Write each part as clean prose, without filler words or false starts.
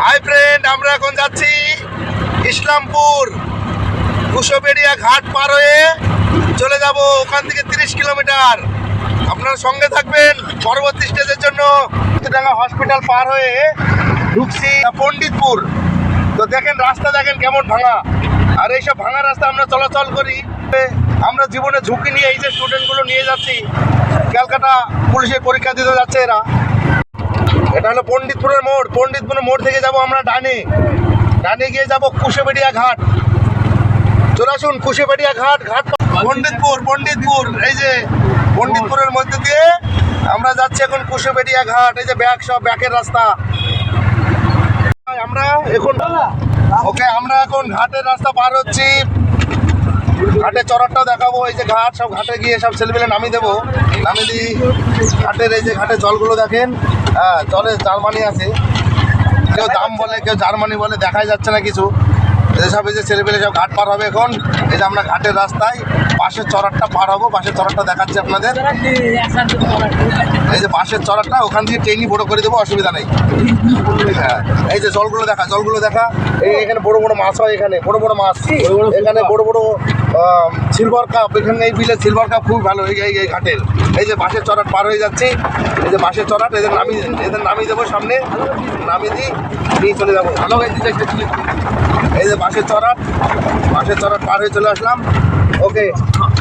Hi friend, আমরা এখন যাচ্ছি ইসলামপুর। কুশবেড়িয়া ঘাট পার হয়ে চলে যাব ওখান থেকে 30 কিলোমিটার। আপনারা সঙ্গে থাকবেন পরবর্তী স্টেজের জন্য। ডাঙ্গা হসপিটাল পার হয়ে ঢুকছি পণ্ডিতপুর। তো দেখেন রাস্তা, দেখেন কেমন ভাঙা। আর এইসব ভাঙা রাস্তা আমরা চলাচল করি। আমরা জীবনে ঝুঁকি নিয়ে এই যে স্টুডেন্টগুলো নিয়ে যাচ্ছি, ক্যালকাটা পুলিশের পরীক্ষা দিতে যাচ্ছে এরা। এটা হলো পণ্ডিতপুরের মোড়। পণ্ডিতপুরের মোড় থেকে যাব আমরা ডানে গিয়ে যাব কুশবেড়িয়া ঘাট। চলে আসুন কুশবেড়িয়া ঘাট। পণ্ডিতপুর এই যে পণ্ডিতপুরের মধ্যে দিয়ে আমরা যাচ্ছি এখন কুশবেড়িয়া ঘাট। এই যে ব্যাকের রাস্তা। আমরা এখন ঘাটের রাস্তা পার হচ্ছি। ঘাটের চড়ারটাও দেখাবো। এই যে ঘাট, সব ঘাটে গিয়ে সব ছেলেপেলে নামিয়ে দেবো। নামিয়ে দিই ঘাটের। এই যে ঘাটের জলগুলো দেখেন, জলে জার্মানি আছে। কেউ দাম বলে, কেউ জার্মানি বলে, দেখাই যাচ্ছে না কিছু। এসব এই যে ছেলেপেলে সব ঘাট পার হবে এখন। এই যে আমরা ঘাটের রাস্তায় বাঁশের চড়ারটা পার হবো। বাঁশের চড়ারটা দেখাচ্ছি আপনাদের। এই যে বাঁশের চড়ারটা, ওখান থেকে ট্রেনই বড় করে দেবো, অসুবিধা নেই। হ্যাঁ, এই যে জলগুলো দেখা। এখানে বড় বড় মাছ হয়, এখানে বড় বড় মাছ। এখানে বড় বড় সিলভার কাপ, এখানে এই বিলের সিলভার কাপ খুব ভালো এই ঘাটের। এই যে বাঁশের চড়াট পার হয়ে যাচ্ছি। এই যে বাঁশের চড়াট, এদের নামিয়ে দেবো সামনে। নামিয়ে নিয়ে চলে যাবো। ভালো হয়েছে। এই যে বাঁশের চড়াট পার হয়ে চলে আসলাম। ওকে,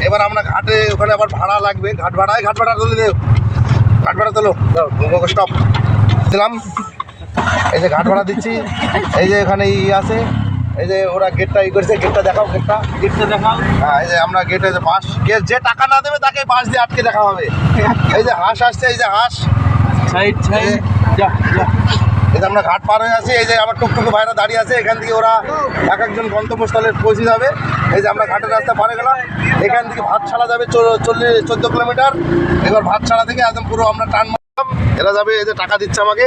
এবার আমরা ঘাটে, ওখানে আবার ভাড়া লাগবে। ঘাট ভাড়া তুলে দেব। ঘাট ভাড়া তোলো, স্টপ দিলাম। এই যে ঘাট ভাড়া দিচ্ছি। এই যে এখানে আছে, এই যে ওরা গেটটা করেছে। গেটটা দেখাও। হ্যাঁ, এই যে আমরা গেটে বাঁশ, যে টাকা না দেবে তাকে বাঁশ দিয়ে আটকে দেখা হবে। এই যে হাঁস আসছে, এই যে হাঁস। এই যে আমরা ঘাট পার হয়ে আছি। এই যে আমার টুকটুকু ভাইরা দাঁড়িয়ে আছে। এখান থেকে ওরা এক একজন গন্তব্যস্থলে পৌঁছে যাবে। এই যে আমরা ঘাটের রাস্তা পার হয়ে গেলাম। এখান থেকে ভাতশালা যাবে 14 কিলোমিটার। এবার ভাতশালা থেকে একদম পুরো আমরা টান মারলাম। এরা যাবে, এই যে টাকা দিচ্ছে আমাকে।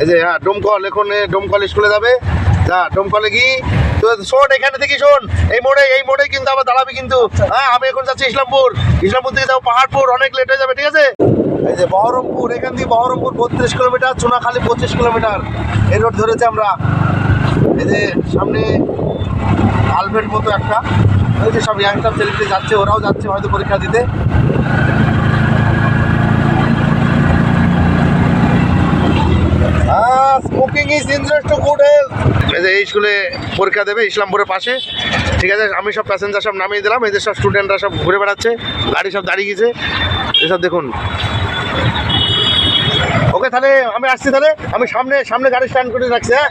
এই যে হ্যাঁ, ডোমকল, এখন ডোমকল স্কুলে যাবে। যা ডোমকলে গিয়ে তো শোন, এখানে থেকে শোন, এই মোড়ে কিন্তু আবার দাঁড়াবি কিন্তু। হ্যাঁ, আমি এখন যাচ্ছি ইসলামপুর থেকে যাবো পাহাড়পুর। অনেক লেট হয়ে যাবে, ঠিক আছে? এই যে বহরমপুর, এখান থেকে বহরমপুর 32 কিলোমিটার, চুনাখালী 25 কিলোমিটার। এই রোড ধরেছে আমরা। এই যে সামনে আলভেট মতো একটা, ওই যে সব ইয়াংস্টার ছেলেটি যাচ্ছে, ওরাও যাচ্ছে হয়তো পরীক্ষা দিতে। Smoking is injurious two good health. এই যে এই স্কুলে পরীক্ষা দেবে ইসলামপুরের পাশে, ঠিক আছে? আমি সব প্যাসেঞ্জার সব নামিয়ে দিলাম। এই যে সব স্টুডেন্টরা সব ঘুরে বেড়াচ্ছে, গাড়ি সব দাঁড়িয়ে গেছে। এসব দেখুন। ওকে, তাহলে আমি আসছি। তাহলে আমি সামনে গাড়ি স্ট্যান্ড করে রাখছি। হ্যাঁ।